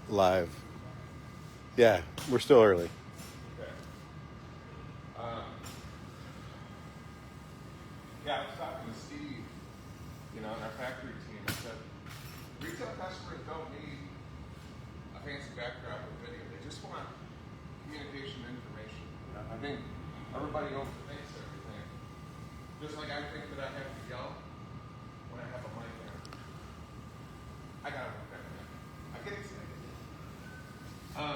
live. Yeah, we're still early. Okay. Yeah, I was talking to Steve, in our factory team. I said, retail customers don't need a fancy backdrop or video. They just want communication information. I think everybody overthinks everything. Just like I think that I have to yell when I have a mic on. I gotta work that way. I get excited. Well,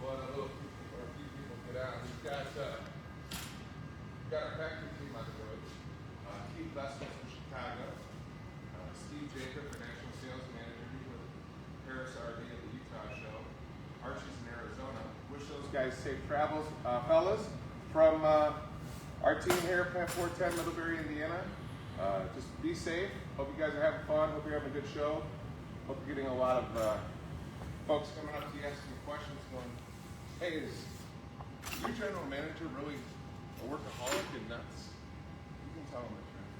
a few people get out. We've got our factory team on the road. Keith Lessons from Chicago. Steve Jacob, the National Sales Manager. He's with Paris RD at the Utah show. Archie's in Arizona. Wish those guys safe travels. Fellas, from our team here at Plant 410, Middlebury, Indiana. Just be safe. Hope you guys are having fun. Hope you're having a good show. Hope you're getting a lot of folks coming up to you asking questions going, hey, is your general manager really a workaholic and nuts? You can tell them the truth.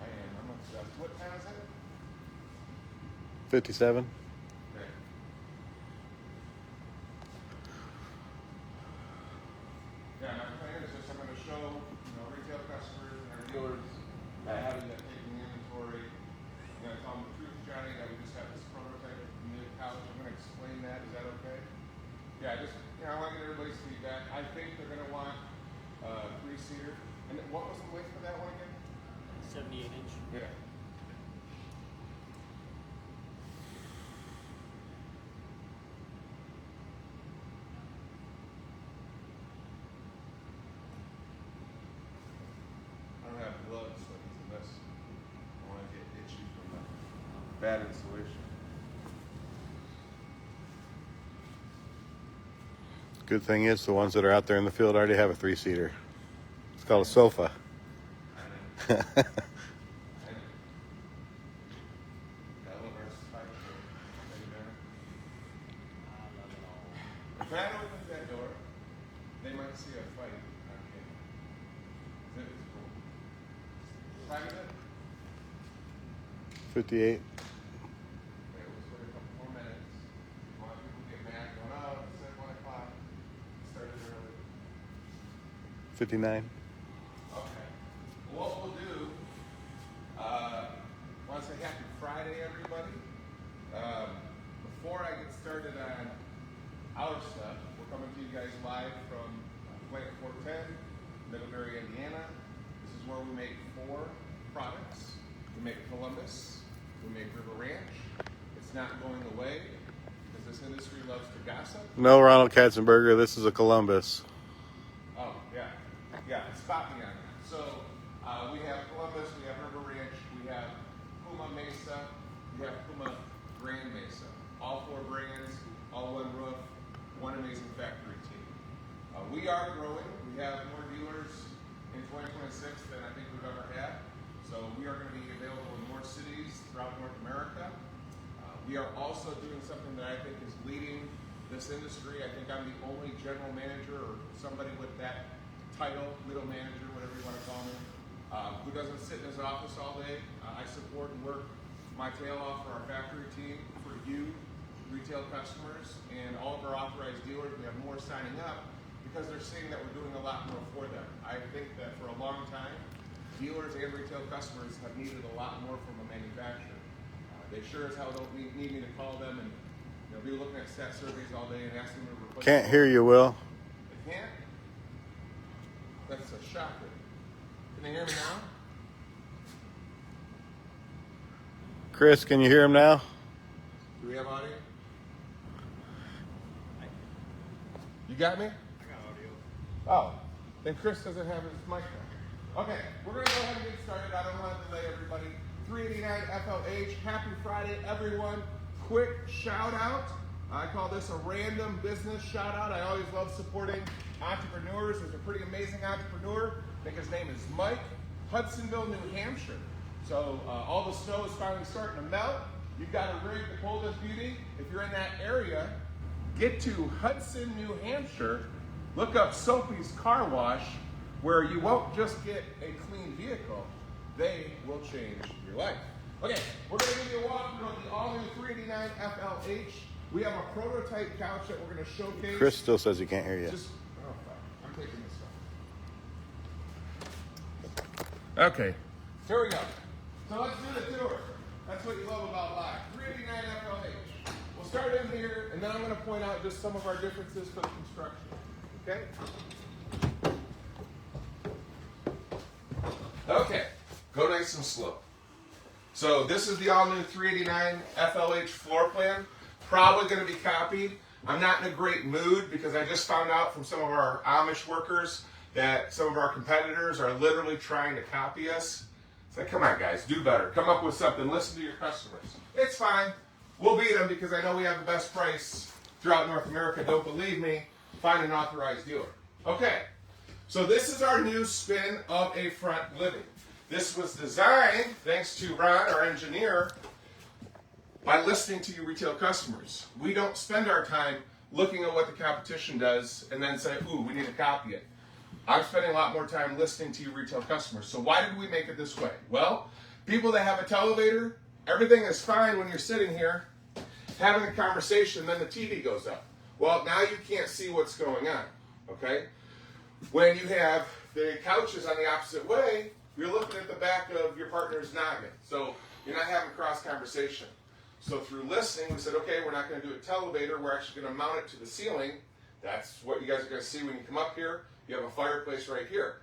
I am. I'm obsessed. What town is it? 57. Okay. Yeah, my plan is just I'm going to show retail customers and our dealers how to get taking inventory. I'm going to tell them the truth, Johnny, that we just have this prototype mid-couch. I'm going to explain that. Is that okay? Yeah, I want to get everybody's feedback. I think they're going to want a 3-seater. And what was the width for that one again? 78 inch. Yeah. I don't have gloves, so unless I want to get itchy from the bad insulation. Good thing is the ones that are out there in the field already have a 3-seater. It's called a sofa. I love our spike show. If Matt opens that door, they might see a fight on camera. It's cool. What time is it? 58. Okay, we'll just wait a couple more minutes. A lot of people get mad going, oh, it's at 1 o'clock. It started early. 59. Okay. What we'll do, I want to say happy Friday, everybody. Before I get started on our stuff, we're coming to you guys live from Plant 410, Middlebury, Indiana. This is where we make 4 products. We make Columbus, we make River Ranch. It's not going away because this industry loves to gossip. No, Ronald Katzenberger, this is a Columbus. Oh, yeah. Yeah, spot me on that. So we have Columbus, we have River Ranch, we have Puma Mesa, we have Puma Grand Mesa. All 4 brands, all one roof, one amazing factory team. We are growing. We have more dealers in 2026 than I think we've ever had. So we are going to be available in more cities throughout North America. We are also doing something that I think is leading this industry. I think I'm the only general manager or somebody with that title, middle manager, whatever you want to call me, who doesn't sit in his office all day. I support and work my tail off for our factory team, for you, retail customers, and all of our authorized dealers. We have more signing up because they're seeing that we're doing a lot more for them. I think that for a long time, dealers and retail customers have needed a lot more from a manufacturer. They sure as hell don't need me to call them and be looking at stat surveys all day and asking them to replace. Can't hear you, Will. They can't? That's a shocker. Can they hear me now? Chris, can you hear him now? Do we have audio? You got me? I got audio. Oh, then Chris doesn't have his mic on. Okay, we're going to go ahead and get started. I don't want to delay everybody. 389 FLH, happy Friday, everyone. Quick shout out. I call this a random business shout out. I always love supporting entrepreneurs. There's a pretty amazing entrepreneur. I think his name is Mike, Hudsonville, New Hampshire. So all the snow is finally starting to melt. You've got a rig to pull this beauty. If you're in that area, get to Hudson, New Hampshire. Look up Sophie's Car Wash, where you won't just get a clean vehicle, they will change your life. Okay, we're going to give you a walkthrough of the all-new 389 FLH. We have a prototype couch that we're going to showcase. Chris still says he can't hear you. Oh, fuck. I'm taking this off. Okay, here we go. So let's do the tour. That's what you love about live. 389 FLH. We'll start in here, and then I'm going to point out just some of our differences for the construction. Okay? Okay, go nice and slow. So this is the all-new 389 FLH floor plan. Probably going to be copied. I'm not in a great mood because I just found out from some of our Amish workers that some of our competitors are literally trying to copy us. It's like, come on guys, do better. Come up with something. Listen to your customers. It's fine. We'll beat them because I know we have the best price throughout North America. Don't believe me? Find an authorized dealer. Okay, so this is our new spin of a front living. This was designed, thanks to Ron, our engineer, by listening to you retail customers. We don't spend our time looking at what the competition does and then say, ooh, we need to copy it. I'm spending a lot more time listening to you retail customers. So why did we make it this way? Well, people that have a televator, everything is fine when you're sitting here having a conversation, then the TV goes up. Well, now you can't see what's going on, okay? When you have the couches on the opposite way, you're looking at the back of your partner's noggin. So you're not having cross conversation. So through listening, we said, okay, we're not going to do a televator. We're actually going to mount it to the ceiling. That's what you guys are going to see when you come up here. You have a fireplace right here.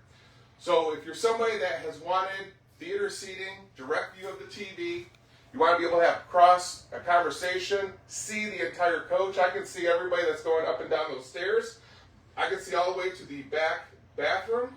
So if you're somebody that has wanted theater seating, direct view of the TV, you want to be able to have a conversation, see the entire coach. I can see everybody that's going up and down those stairs. I can see all the way to the back bathroom.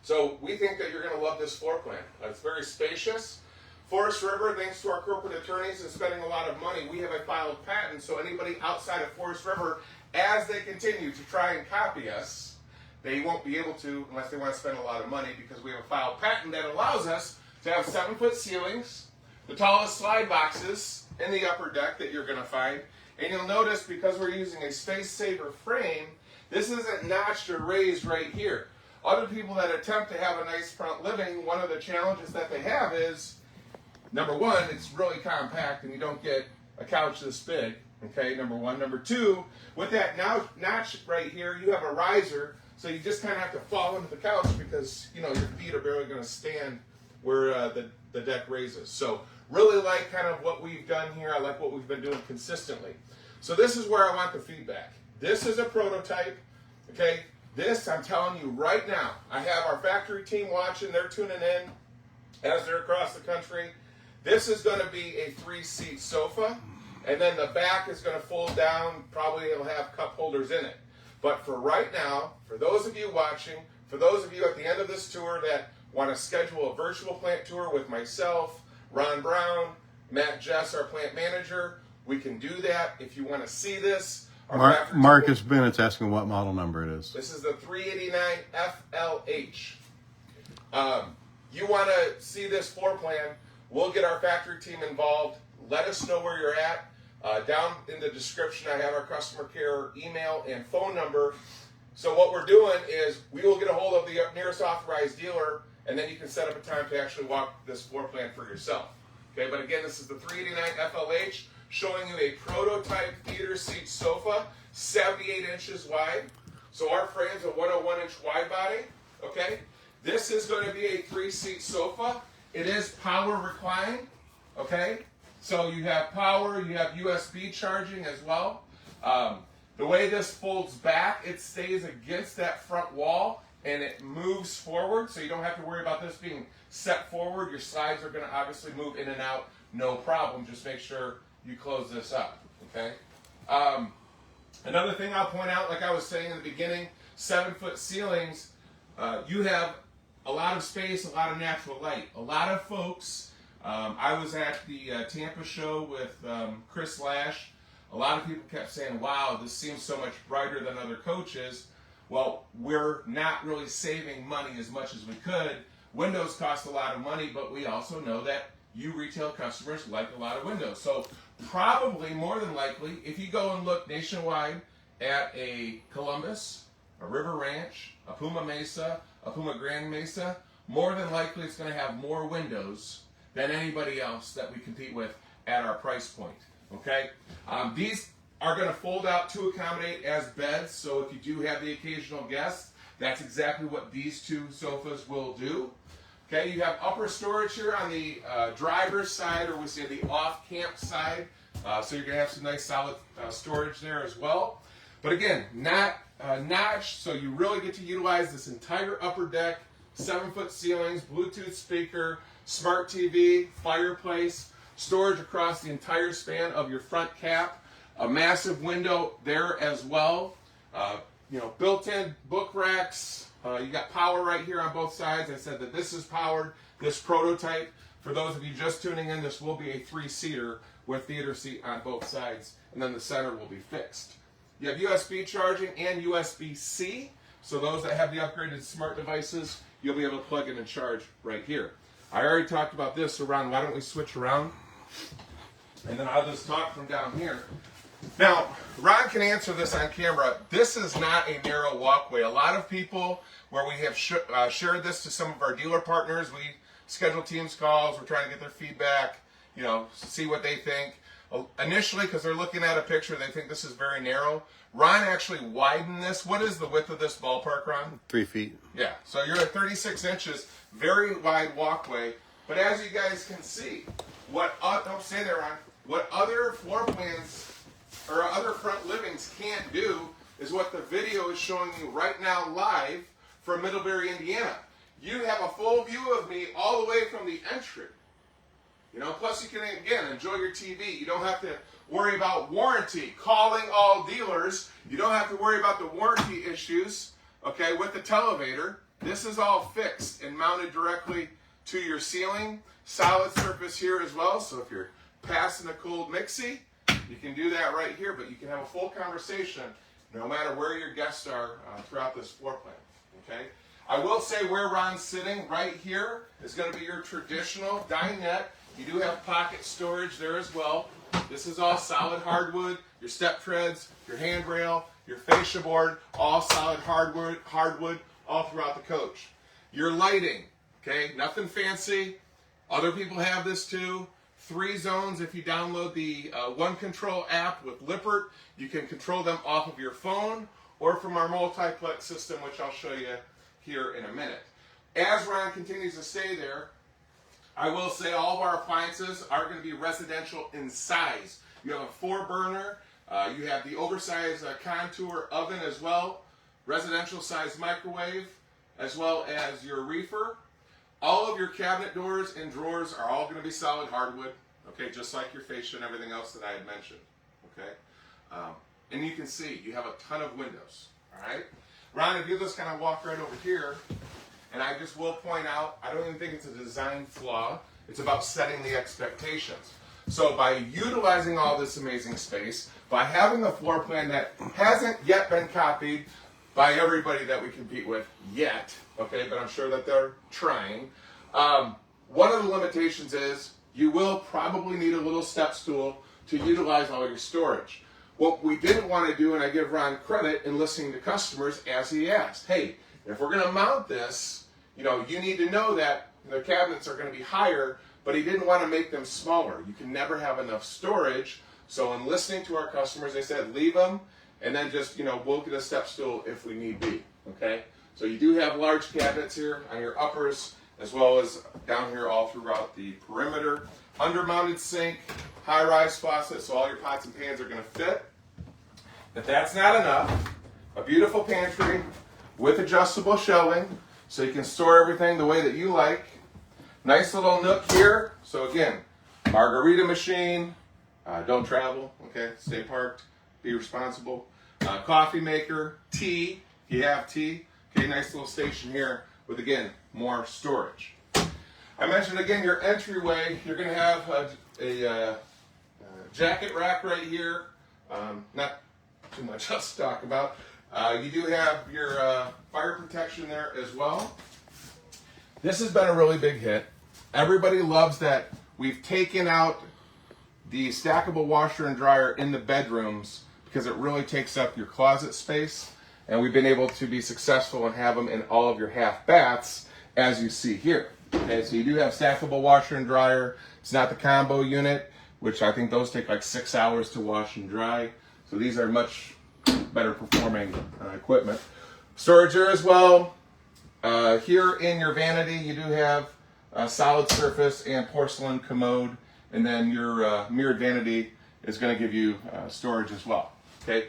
So we think that you're going to love this floor plan. It's very spacious. Forest River, thanks to our corporate attorneys, is spending a lot of money. We have a filed patent, so anybody outside of Forest River, as they continue to try and copy us, they won't be able to unless they want to spend a lot of money because we have a filed patent that allows us to have 7-foot ceilings, the tallest slide boxes in the upper deck that you're going to find. And you'll notice because we're using a space saver frame, this isn't notched or raised right here. Other people that attempt to have a nice front living, one of the challenges that they have is, number one, it's really compact and you don't get a couch this big, okay, number one. Number two, with that notch right here, you have a riser, so you just kind of have to fall into the couch because, you know, your feet are barely going to stand where the deck raises. So really like kind of what we've done here. I like what we've been doing consistently. So this is where I want the feedback. This is a prototype, okay? This, I'm telling you right now, I have our factory team watching. They're tuning in as they're across the country. This is going to be a 3-seat sofa, and then the back is going to fold down. Probably it'll have cup holders in it. But for right now, for those of you watching, for those of you at the end of this tour that want to schedule a virtual plant tour with myself, Ron Brown, Matt Jess, our plant manager, we can do that. If you want to see this, Marcus Bennett's asking what model number it is. this is the 389 FLH. You want to see this floor plan, we'll get our factory team involved. Let us know where you're at. Down in the description, I have our customer care email and phone number. So what we're doing is we will get a hold of the nearest authorized dealer, and then you can set up a time to actually walk this floor plan for yourself. Okay, but again, this is the 389 FLH, showing you a prototype theater seat sofa, 78 inches wide. So our frame's a 101-inch wide body. Okay, this is going to be a 3-seat sofa. It is power reclined. Okay. So you have power, you have USB charging as well. The way this folds back, it stays against that front wall and it moves forward, so you don't have to worry about this being set forward. Your slides are going to obviously move in and out, no problem. Just make sure you close this up, okay? Another thing I'll point out, like I was saying in the beginning, 7-foot ceilings, you have a lot of space, a lot of natural light. A lot of folks, I was at the Tampa show with Chris Lash. A lot of people kept saying, wow, this seems so much brighter than other coaches. Well, we're not really saving money as much as we could. Windows cost a lot of money, but we also know that you retail customers like a lot of windows. So probably, more than likely, if you go and look nationwide at a Columbus, a River Ranch, a Puma Mesa, a Puma Grand Mesa, more than likely it's going to have more windows than anybody else that we compete with at our price point. Okay, these are going to fold out to accommodate as beds, so if you do have the occasional guest, that's exactly what these two sofas will do. Okay, you have upper storage here on the driver's side, or we say the off-camp side, so you're going to have some nice solid storage there as well. But again, not notched, so you really get to utilize this entire upper deck, 7-foot ceilings, Bluetooth speaker, smart TV, fireplace, storage across the entire span of your front cap, a massive window there as well. Built-in book racks. You got power right here on both sides. I said that this is powered, this prototype. For those of you just tuning in, this will be a 3-seater with theater seat on both sides, and then the center will be fixed. You have USB charging and USB-C, so those that have the upgraded smart devices, you'll be able to plug in and charge right here. I already talked about this, so Ron, why don't we switch around? And then I'll just talk from down here. Now, Ron can answer this on camera. This is not a narrow walkway. A lot of people, where we have shared this to some of our dealer partners, we schedule Teams calls, we're trying to get their feedback, see what they think. Initially, because they're looking at a picture, they think this is very narrow. Ron actually widened this. What is the width of this ballpark, Ron? 3 feet. Yeah, so you're at 36 inches, very wide walkway. But as you guys can see, don't stay there, Ron. What other floor plans or other front livings can't do is what the video is showing you right now live from Middlebury, Indiana. You have a full view of me all the way from the entry. Plus you can, again, enjoy your TV. You don't have to worry about warranty. Calling all dealers, you don't have to worry about the warranty issues, okay, with the televator. This is all fixed and mounted directly to your ceiling. Solid surface here as well, so if you're passing a cold mixie, you can do that right here, but you can have a full conversation no matter where your guests are throughout this floor plan, okay? I will say where Ron's sitting right here is going to be your traditional dinette. You do have pocket storage there as well. This is all solid hardwood, your step treads, your handrail, your fascia board, all solid hardwood all throughout the coach. Your lighting, okay, nothing fancy. Other people have this too. 3 zones. If you download the One Control app with Lippert, you can control them off of your phone or from our multiplex system, which I'll show you here in a minute. As Ron continues to stay there, I will say all of our appliances are going to be residential in size. You have a 4-burner, you have the oversized contour oven as well, residential size microwave, as well as your reefer. All of your cabinet doors and drawers are all going to be solid hardwood, okay, just like your fascia and everything else that I had mentioned, okay? And you can see you have a ton of windows, all right? Ron, if you just kind of walk right over here, and I just will point out, I don't even think it's a design flaw. It's about setting the expectations. So by utilizing all this amazing space, by having a floor plan that hasn't yet been copied by everybody that we compete with yet, okay, but I'm sure that they're trying. One of the limitations is you will probably need a little step stool to utilize all your storage. What we didn't want to do, and I give Ron credit in listening to customers as he asked, hey, if we're going to mount this, you need to know that the cabinets are going to be higher, but he didn't want to make them smaller. You can never have enough storage. So in listening to our customers, they said leave them, and then just, we'll get a step stool if we need be, okay? So you do have large cabinets here on your uppers, as well as down here all throughout the perimeter. Under-mounted sink, high-rise faucet, so all your pots and pans are going to fit. If that's not enough, a beautiful pantry with adjustable shelving, so you can store everything the way that you like. Nice little nook here. So again, margarita machine, don't travel, okay? Stay parked, be responsible. Coffee maker, tea, if you have tea. Okay, nice little station here with, again, more storage. I mentioned again your entryway. You're going to have a jacket rack right here. Not too much else to talk about. You do have your fire protection there as well. This has been a really big hit. Everybody loves that we've taken out the stackable washer and dryer in the bedrooms because it really takes up your closet space. And we've been able to be successful and have them in all of your half baths, as you see here. Okay, so you do have stackable washer and dryer. It's not the combo unit, which I think those take like 6 hours to wash and dry. So these are much better performing equipment. Storage here as well. Here in your vanity, you do have solid surface and porcelain commode, and then your mirrored vanity is going to give you storage as well. Okay.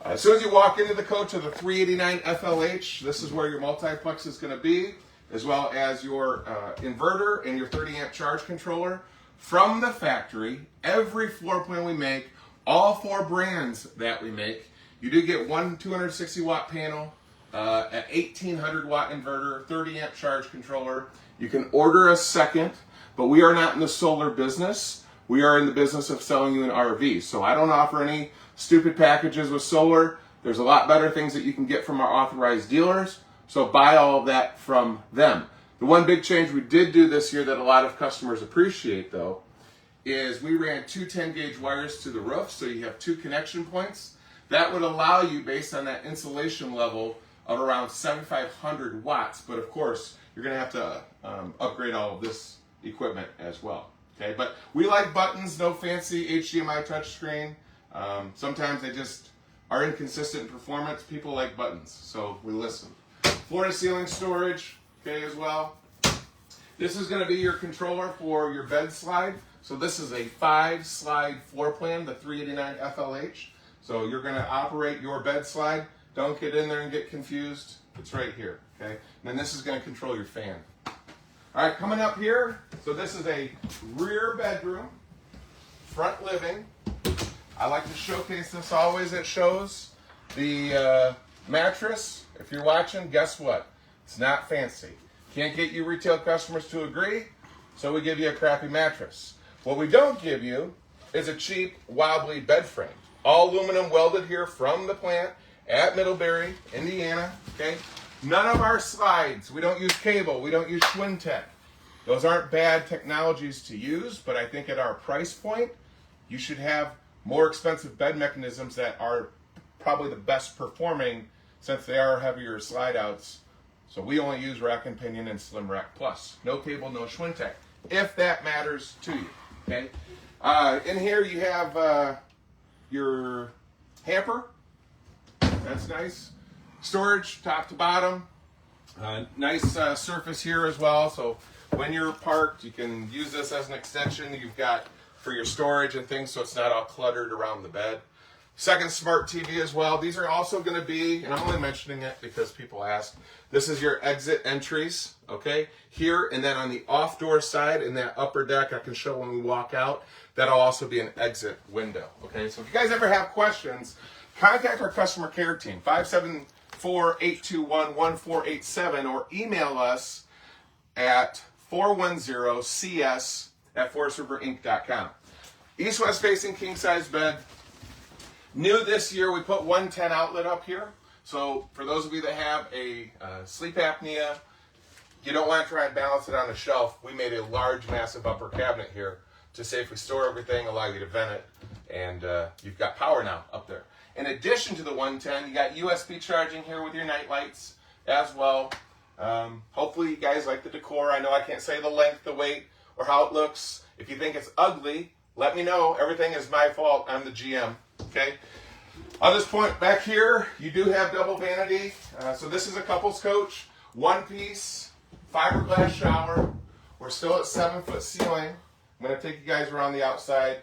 As soon as you walk into the coach of the 389 FLH, this is where your multiplex is going to be, as well as your inverter and your 30 amp charge controller. From the factory, every floor plan we make, all 4 brands that we make, you do get one 260 watt panel, an 1800 watt inverter, 30 amp charge controller. You can order a second, but we are not in the solar business. We are in the business of selling you an RV. So I don't offer any stupid packages with solar. There's a lot better things that you can get from our authorized dealers. So buy all of that from them. The one big change we did do this year that a lot of customers appreciate though, is we ran 2 10-gauge wires to the roof, so you have 2 connection points. That would allow you, based on that insulation level, of around 7,500 watts. But of course, you're gonna have to upgrade all of this equipment as well. Okay, but we like buttons, no fancy HDMI touchscreen. Sometimes they just are inconsistent in performance. People like buttons, so we listen. Floor to ceiling storage, okay, as well. This is gonna be your controller for your bed slide. So this is a 5-slide floor plan, the 389 FLH. So you're gonna operate your bed slide. Don't get in there and get confused. It's right here, okay? And then this is gonna control your fan. All right, coming up here, so this is a rear bedroom, front living. I like to showcase this always at shows. The mattress, if you're watching, guess what? It's not fancy. Can't get you retail customers to agree, so we give you a crappy mattress. What we don't give you is a cheap, wobbly bed frame. All aluminum welded here from the plant at Middlebury, Indiana, okay? None of our slides, we don't use cable, we don't use Schwintech. Those aren't bad technologies to use, but I think at our price point, you should have more expensive bed mechanisms that are probably the best performing, since they are heavier slide outs. So we only use Rack and Pinion and Slim Rack Plus. No cable, no Schwintech, if that matters to you, okay? In here you have your hamper. That's nice. Storage, top to bottom. Nice surface here as well. So when you're parked, you can use this as an extension. You've got for your storage and things, so it's not all cluttered around the bed. Second smart TV as well. These are also going to be, and I'm only mentioning it because people ask, this is your exit entries, okay? Here, and then on the off door side in that upper deck, I can show when we walk out, that'll also be an exit window, okay? So if you guys ever have questions, contact our customer care team, 574-821-1487, or email us at 410cs@forestriverinc.com. East-west facing king-size bed. New this year, we put 110 outlet up here. So for those of you that have a sleep apnea, you don't want to try and balance it on the shelf, we made a large, massive upper cabinet here to safely store everything, allow you to vent it, and you've got power now up there. In addition to the 110, you got USB charging here with your night lights as well. Hopefully you guys like the decor. I know I can't say the length, the weight, or how it looks. If you think it's ugly, let me know. Everything is my fault. I'm the GM. Okay. On this point back here, you do have double vanity. So this is a couples coach, one piece, fiberglass shower. We're still at 7-foot ceiling. I'm going to take you guys around the outside.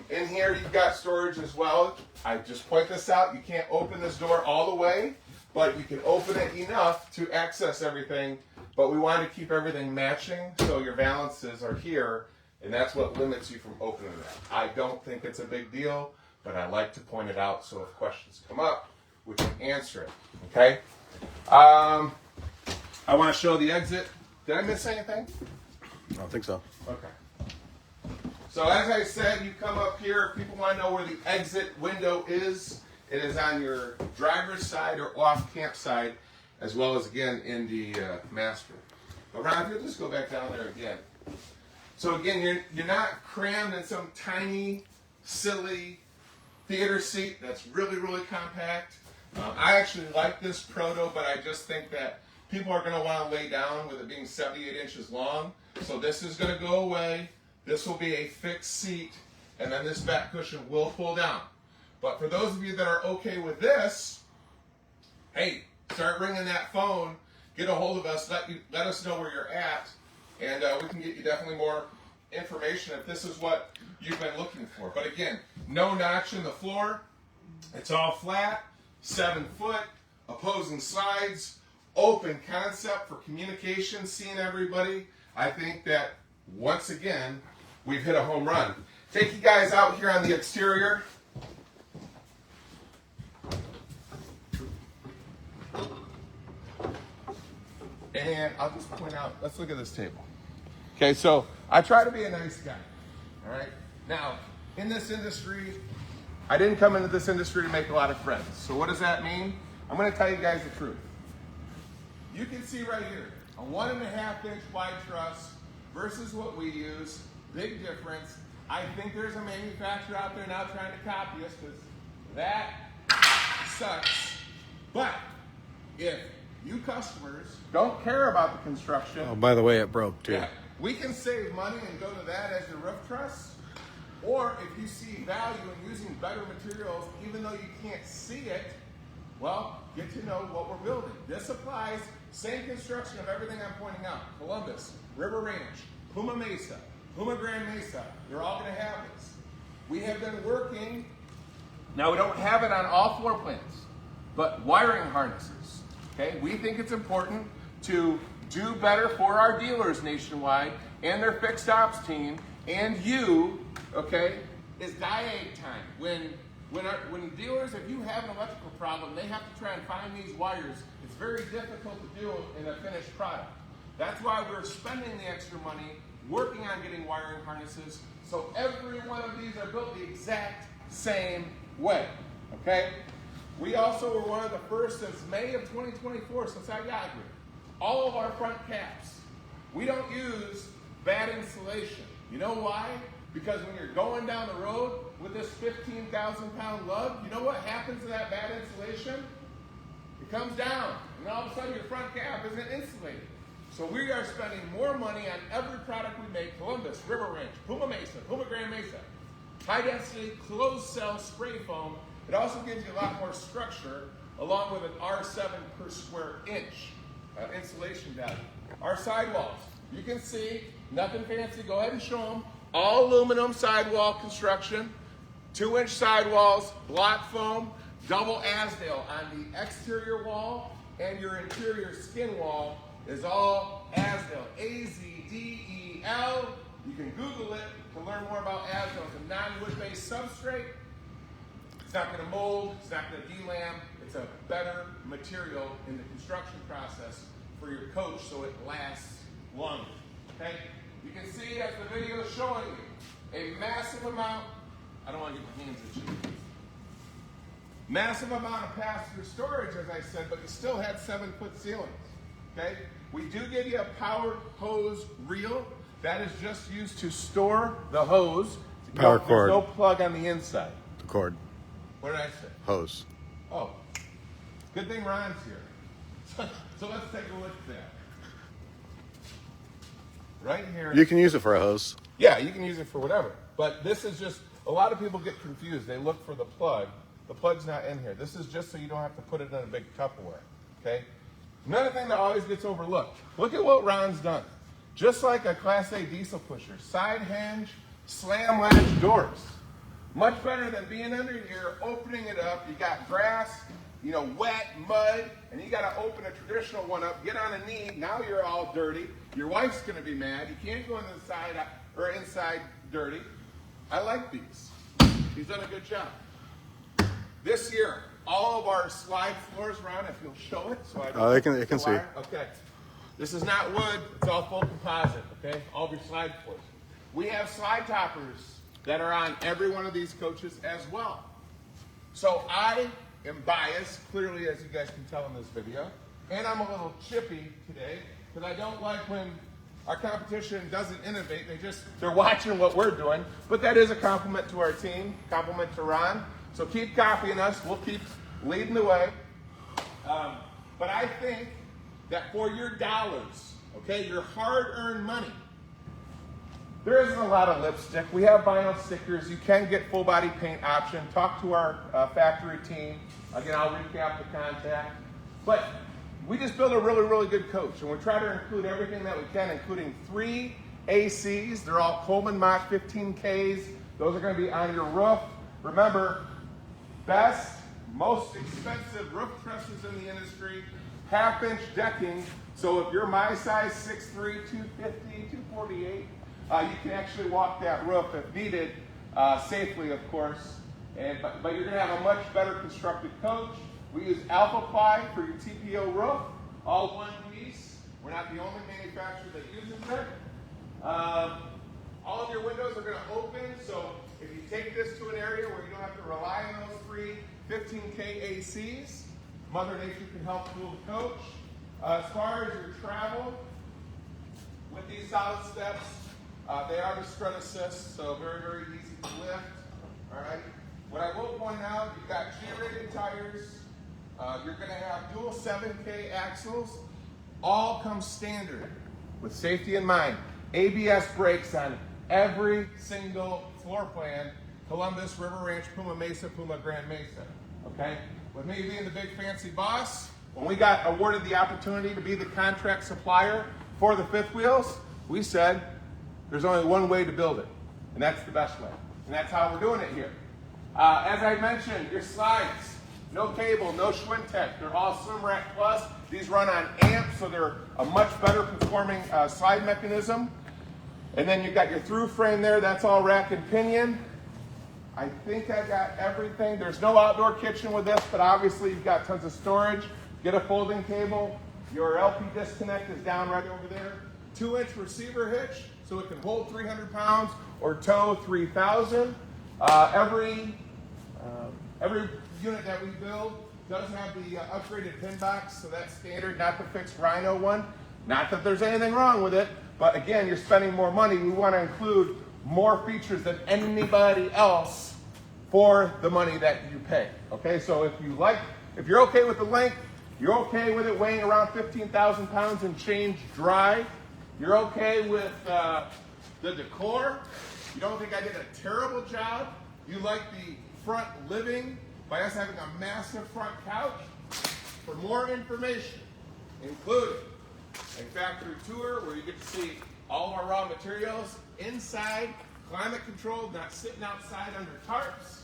In here, you've got storage as well. I just point this out. You can't open this door all the way, but you can open it enough to access everything. But we want to keep everything matching, so your valances are here, and that's what limits you from opening that. I don't think it's a big deal, but I like to point it out so if questions come up, we can answer it, okay? I want to show the exit. Did I miss anything? I don't think so. Okay. So as I said, you come up here, if people want to know where the exit window is, it is on your driver's side or off-camp side, as well as, again, in the master. But Ron, if you'll just go back down there again. So again, you're not crammed in some tiny, silly theater seat that's really, really compact. I actually like this proto, but I just think that people are going to want to lay down with it being 78 inches long. So this is going to go away. This will be a fixed seat, and then this back cushion will pull down. But for those of you that are okay with this, hey, start ringing that phone, get a hold of us, let us know where you're at, and we can get you definitely more information if this is what you've been looking for. But again, no notch in the floor. It's all flat, 7 foot, opposing sides, open concept for communication, seeing everybody. I think that, once again, we've hit a home run. Take you guys out here on the exterior. And I'll just point out, let's look at this table. Okay, so I try to be a nice guy, all right? Now, in this industry, I didn't come into this industry to make a lot of friends. So what does that mean? I'm gonna tell you guys the truth. You can see right here, a 1.5 inch wide truss versus what we use, big difference. I think there's a manufacturer out there now trying to copy us because that sucks. But if you customers don't care about the construction. Oh, by the way, it broke too. Yeah, we can save money and go to that as your roof truss. Or if you see value in using better materials, even though you can't see it, well, get to know what we're building. This applies, same construction of everything I'm pointing out. Columbus, River Ranch, Puma Mesa, Puma Grand Mesa, they're all gonna have this. We have been working, now we don't have it on all floor plans, but wiring harnesses, okay? We think it's important to do better for our dealers nationwide and their fixed ops team and you, okay, is diag time. When dealers, if you have an electrical problem, they have to try and find these wires. It's very difficult to do in a finished product. That's why we're spending the extra money working on getting wiring harnesses so every one of these are built the exact same way, okay? We also were one of the first since May of 2024, since I got here. All of our front caps, we don't use bad insulation. You know why? Because when you're going down the road with this 15,000-pound lug, you know what happens to that bad insulation? It comes down, and all of a sudden your front cap isn't insulated. So we are spending more money on every product we make, Columbus, River Ranch, Puma Mesa, Puma Grand Mesa. High density, closed cell spray foam. It also gives you a lot more structure along with an R7 per square inch insulation value. Our sidewalls, you can see, nothing fancy, go ahead and show them. All aluminum sidewall construction, 2-inch sidewalls, block foam, double Asdale on the exterior wall, and your interior skin wall is all Asdale, A-Z-D-E-L. You can Google it to learn more about Asdale. It's a non-wood-based substrate. It's not going to mold, it's not going to delam. It's a better material in the construction process for your coach so it lasts longer, okay? You can see as the video is showing you, a massive amount, I don't want to get my hands itchy. Massive amount of pass-through storage, as I said, but you still had 7-foot ceilings, okay? We do give you a powered hose reel. That is just used to store the hose. Power cord. There's no plug on the inside. The cord. What did I say? Hose. Oh, good thing Ron's here. So let's take a look at that. Right here. You can use it for a hose. Yeah, you can use it for whatever. But this is just, a lot of people get confused. They look for the plug. The plug's not in here. This is just so you don't have to put it in a big Tupperware, okay? Another thing that always gets overlooked. Look at what Ron's done. Just like a Class A diesel pusher, side hinge, slam latch doors. Much better than being under here, opening it up. You got grass, you know, wet, mud, and you got to open a traditional one up, get on a knee. Now you're all dirty. Your wife's going to be mad. You can't go inside dirty. I like these. He's done a good job. This year, all of our slide floors, Ron, if you'll show it. So They can see. Okay. This is not wood. It's all full composite, okay? All of your slide floors. We have slide toppers that are on every one of these coaches as well. So I am biased, clearly, as you guys can tell in this video. And I'm a little chippy today because I don't like when our competition doesn't innovate. They're watching what we're doing. But that is a compliment to our team, compliment to Ron. So keep copying us. We'll keep leading the way. But I think that for your dollars, okay, your hard-earned money, there isn't a lot of lipstick. We have vinyl stickers. You can get full body paint option. Talk to our factory team. Again, I'll recap the contact. But we just build a really, really good coach. And we try to include everything that we can, including 3 ACs. They're all Coleman Mach 15Ks. Those are going to be on your roof. Remember, best, most expensive roof trusses in the industry, half-inch decking. So if you're my size, 6'3", 250, 248, you can actually walk that roof if needed, safely, of course. But you're going to have a much better constructed coach. We use Alpha Ply for your TPO roof, all one piece. We're not the only manufacturer that uses it. All of your windows are going to open, so if you take this to an area where you don't have to rely on those 3 15K ACs, Mother Nature can help cool the coach. As far as your travel, with these solid steps, they are the strut assist, so very, very easy to lift. All right. What I will point out, you've got G-rated tires. You're going to have dual 7K axles. All come standard with safety in mind. ABS brakes on every single floor plan. Columbus, River Ranch, Puma Mesa, Puma Grand Mesa. Okay. With me being the big fancy boss, when we got awarded the opportunity to be the contract supplier for the fifth wheels, we said there's only one way to build it, and that's the best way. And that's how we're doing it here. As I mentioned, your slides, no cable, no Schwintek. They're all SwimRack Plus. These run on amps, so they're a much better performing slide mechanism. And then you've got your through frame there. That's all rack and pinion. I think I got everything. There's no outdoor kitchen with this, but obviously you've got tons of storage. Get a folding cable. Your LP disconnect is down right over there. 2-inch receiver hitch, so it can hold 300 pounds or tow 3,000. Every unit that we build does have the upgraded pin box, so that's standard, not the fixed Rhino one. Not that there's anything wrong with it, but again, you're spending more money. We want to include more features than anybody else for the money that you pay. Okay, so if you're okay with the length, you're okay with it weighing around 15,000 pounds and change dry, you're okay with the decor, you don't think I did a terrible job, you like the front living by us having a massive front couch. For more information, including a factory tour where you get to see all of our raw materials inside, climate controlled, not sitting outside under tarps.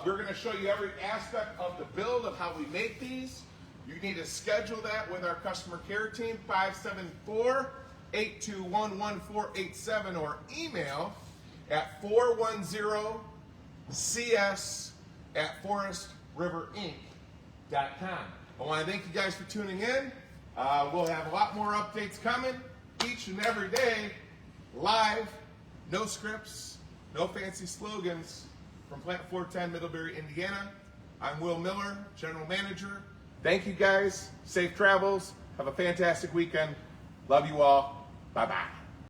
We're going to show you every aspect of the build of how we make these. You need to schedule that with our customer care team, 574-821-1487, or email at 410cs@forestriverinc.com. I want to thank you guys for tuning in. We'll have a lot more updates coming each and every day, live, no scripts, no fancy slogans, from Plant 410, Middlebury, Indiana. I'm Will Miller, General Manager. Thank you guys. Safe travels. Have a fantastic weekend. Love you all. Bye-bye.